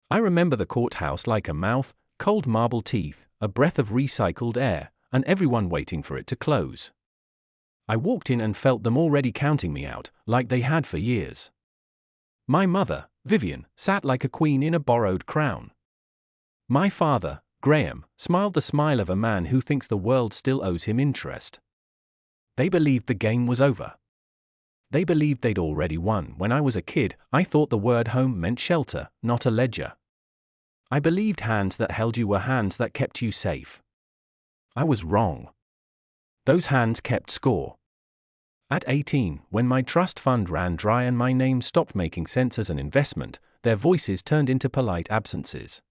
I remember the courthouse like a mouth, cold marble teeth, a breath of recycled air, and everyone waiting for it to close. I walked in and felt them already counting me out, like they had for years. My mother, Vivian, sat like a queen in a borrowed crown. My father, Graham, smiled the smile of a man who thinks the world still owes him interest. They believed the game was over. They believed they'd already won. When I was a kid, I thought the word home meant shelter, not a ledger. I believed hands that held you were hands that kept you safe. I was wrong. Those hands kept score. At 18, when my trust fund ran dry and my name stopped making sense as an investment, their voices turned into polite absences.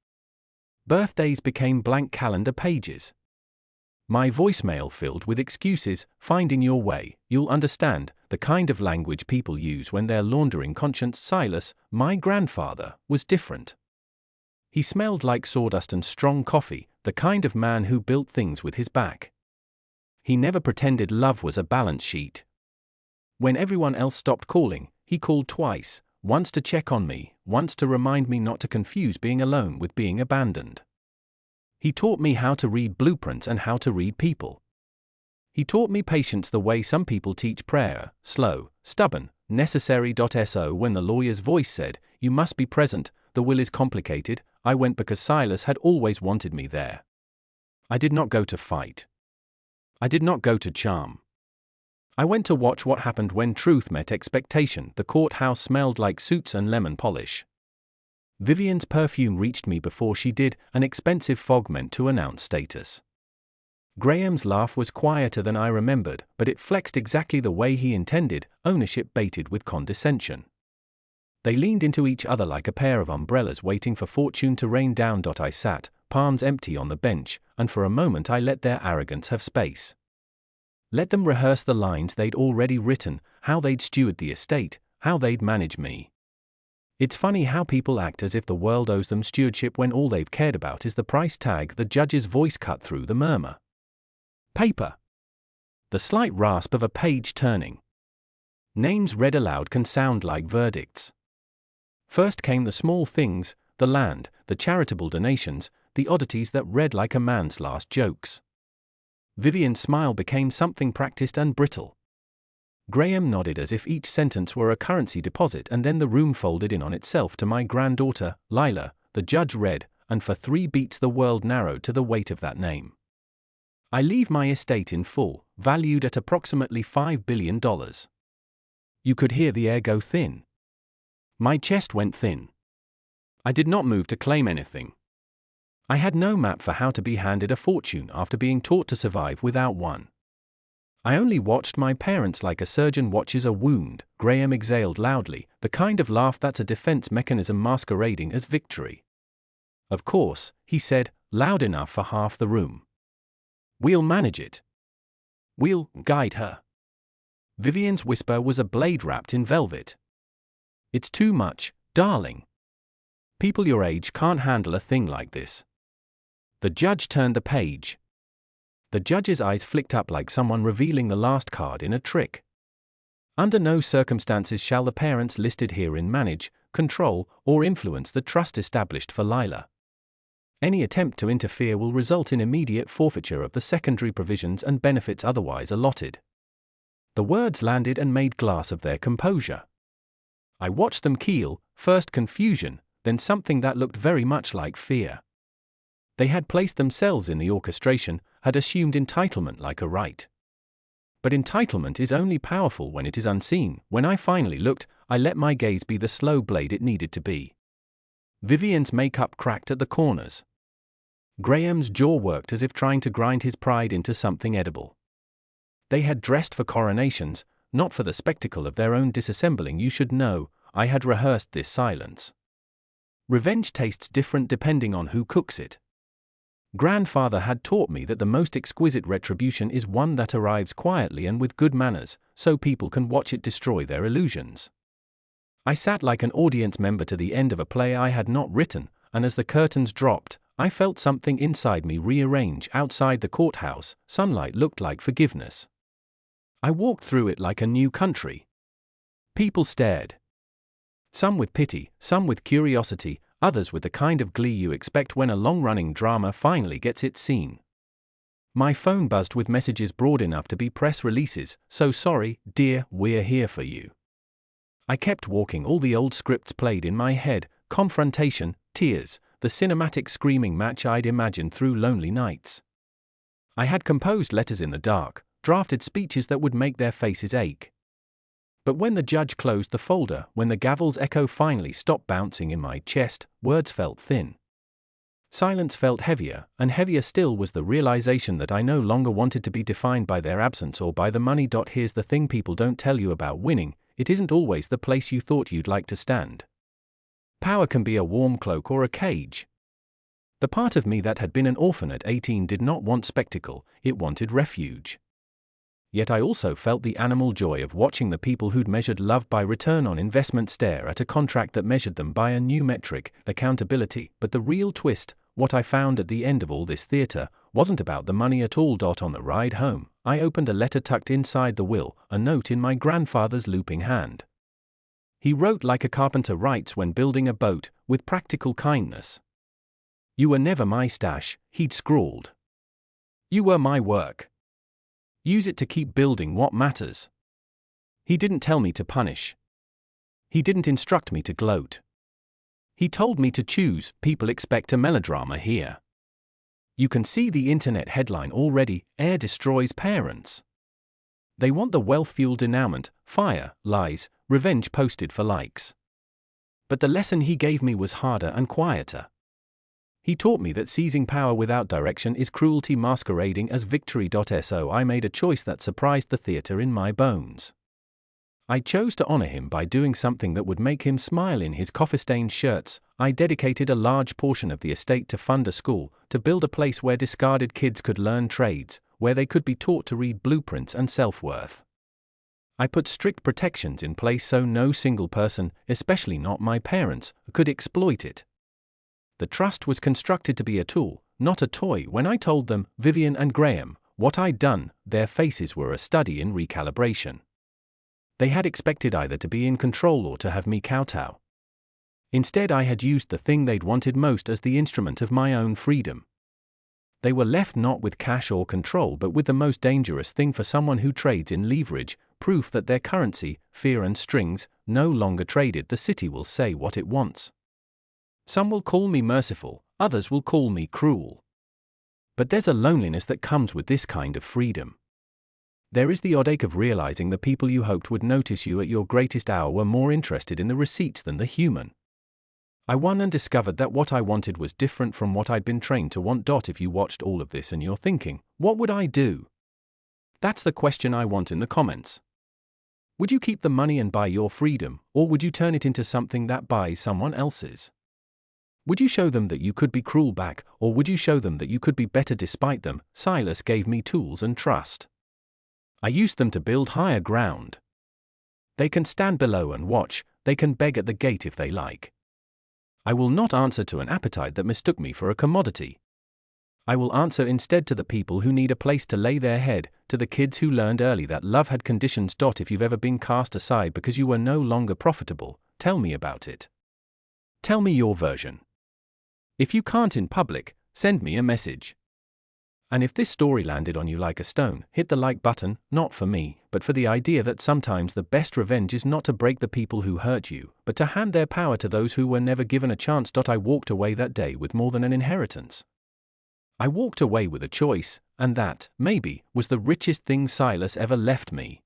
Birthdays became blank calendar pages. My voicemail filled with excuses, finding your way, you'll understand, the kind of language people use when they're laundering conscience. Silas, my grandfather, was different. He smelled like sawdust and strong coffee, the kind of man who built things with his back. He never pretended love was a balance sheet. When everyone else stopped calling, he called twice, once to check on me, once to remind me not to confuse being alone with being abandoned. He taught me how to read blueprints and how to read people. He taught me patience the way some people teach prayer, slow, stubborn, necessary. So when the lawyer's voice said, "You must be present, the will is complicated," I went because Silas had always wanted me there. I did not go to fight. I did not go to charm. I went to watch what happened when truth met expectation. The courthouse smelled like suits and lemon polish. Vivian's perfume reached me before she did, an expensive fog meant to announce status. Graham's laugh was quieter than I remembered, but it flexed exactly the way he intended, ownership baited with condescension. They leaned into each other like a pair of umbrellas waiting for fortune to rain down. I sat, palms empty on the bench, and for a moment I let their arrogance have space. Let them rehearse the lines they'd already written, how they'd steward the estate, how they'd manage me. It's funny how people act as if the world owes them stewardship when all they've cared about is the price tag. The judge's voice cut through the murmur. Paper. The slight rasp of a page turning. Names read aloud can sound like verdicts. First came the small things, the land, the charitable donations, the oddities that read like a man's last jokes. Vivian's smile became something practiced and brittle. Graham nodded as if each sentence were a currency deposit, and then the room folded in on itself. To my granddaughter, Lila, the judge read, and for 3 beats the world narrowed to the weight of that name. I leave my estate in full, valued at approximately $5 billion. You could hear the air go thin. My chest went thin. I did not move to claim anything. I had no map for how to be handed a fortune after being taught to survive without one. I only watched my parents like a surgeon watches a wound. Graham exhaled loudly, the kind of laugh that's a defense mechanism masquerading as victory. Of course, he said, loud enough for half the room. We'll manage it. We'll guide her. Vivian's whisper was a blade wrapped in velvet. It's too much, darling. People your age can't handle a thing like this. The judge turned the page. The judge's eyes flicked up like someone revealing the last card in a trick. Under no circumstances shall the parents listed herein manage, control, or influence the trust established for Lila. Any attempt to interfere will result in immediate forfeiture of the secondary provisions and benefits otherwise allotted. The words landed and made glass of their composure. I watched them keel, first confusion, then something that looked very much like fear. They had placed themselves in the orchestration, had assumed entitlement like a right. But entitlement is only powerful when it is unseen. When I finally looked, I let my gaze be the slow blade it needed to be. Vivian's makeup cracked at the corners. Graham's jaw worked as if trying to grind his pride into something edible. They had dressed for coronations, not for the spectacle of their own disassembling. You should know, I had rehearsed this silence. Revenge tastes different depending on who cooks it. Grandfather had taught me that the most exquisite retribution is one that arrives quietly and with good manners, so people can watch it destroy their illusions. I sat like an audience member to the end of a play I had not written, and as the curtains dropped, I felt something inside me rearrange. Outside the courthouse, sunlight looked like forgiveness. I walked through it like a new country. People stared. Some with pity, some with curiosity, others with the kind of glee you expect when a long-running drama finally gets its scene. My phone buzzed with messages broad enough to be press releases. "So sorry, dear, we're here for you." I kept walking. All the old scripts played in my head: confrontation, tears, the cinematic screaming match I'd imagined through lonely nights. I had composed letters in the dark, drafted speeches that would make their faces ache. But when the judge closed the folder, when the gavel's echo finally stopped bouncing in my chest, words felt thin. Silence felt heavier, and heavier still was the realization that I no longer wanted to be defined by their absence or by the money. Here's the thing people don't tell you about winning: it isn't always the place you thought you'd like to stand. Power can be a warm cloak or a cage. The part of me that had been an orphan at 18 did not want spectacle, it wanted refuge. Yet I also felt the animal joy of watching the people who'd measured love by return on investment stare at a contract that measured them by a new metric: accountability. But the real twist, what I found at the end of all this theater, wasn't about the money at all. On the ride home, I opened a letter tucked inside the will, a note in my grandfather's looping hand. He wrote like a carpenter writes when building a boat, with practical kindness. "You were never my stash," he'd scrawled. "You were my work. Use it to keep building what matters." He didn't tell me to punish. He didn't instruct me to gloat. He told me to choose. People expect a melodrama here. You can see the internet headline already: "Heir destroys parents." They want the wealth-fueled denouement, fire, lies, revenge posted for likes. But the lesson he gave me was harder and quieter. He taught me that seizing power without direction is cruelty masquerading as victory. So I made a choice that surprised the theater in my bones. I chose to honor him by doing something that would make him smile in his coffee-stained shirts. I dedicated a large portion of the estate to fund a school, to build a place where discarded kids could learn trades, where they could be taught to read blueprints and self-worth. I put strict protections in place so no single person, especially not my parents, could exploit it. The trust was constructed to be a tool, not a toy. When I told them, Vivian and Graham, what I'd done, their faces were a study in recalibration. They had expected either to be in control or to have me kowtow. Instead, I had used the thing they'd wanted most as the instrument of my own freedom. They were left not with cash or control but with the most dangerous thing for someone who trades in: leverage, proof that their currency, fear and strings, no longer traded. The city will say what it wants. Some will call me merciful, others will call me cruel. But there's a loneliness that comes with this kind of freedom. There is the odd ache of realizing the people you hoped would notice you at your greatest hour were more interested in the receipts than the human. I won and discovered that what I wanted was different from what I'd been trained to want. If you watched all of this and you're thinking, what would I do? That's the question I want in the comments. Would you keep the money and buy your freedom, or would you turn it into something that buys someone else's? Would you show them that you could be cruel back, or would you show them that you could be better despite them? Silas gave me tools and trust. I used them to build higher ground. They can stand below and watch, they can beg at the gate if they like. I will not answer to an appetite that mistook me for a commodity. I will answer instead to the people who need a place to lay their head, to the kids who learned early that love had conditions. If you've ever been cast aside because you were no longer profitable, tell me about it. Tell me your version. If you can't in public, send me a message. And if this story landed on you like a stone, hit the like button, not for me, but for the idea that sometimes the best revenge is not to break the people who hurt you, but to hand their power to those who were never given a chance. I walked away that day with more than an inheritance. I walked away with a choice, and that, maybe, was the richest thing Silas ever left me.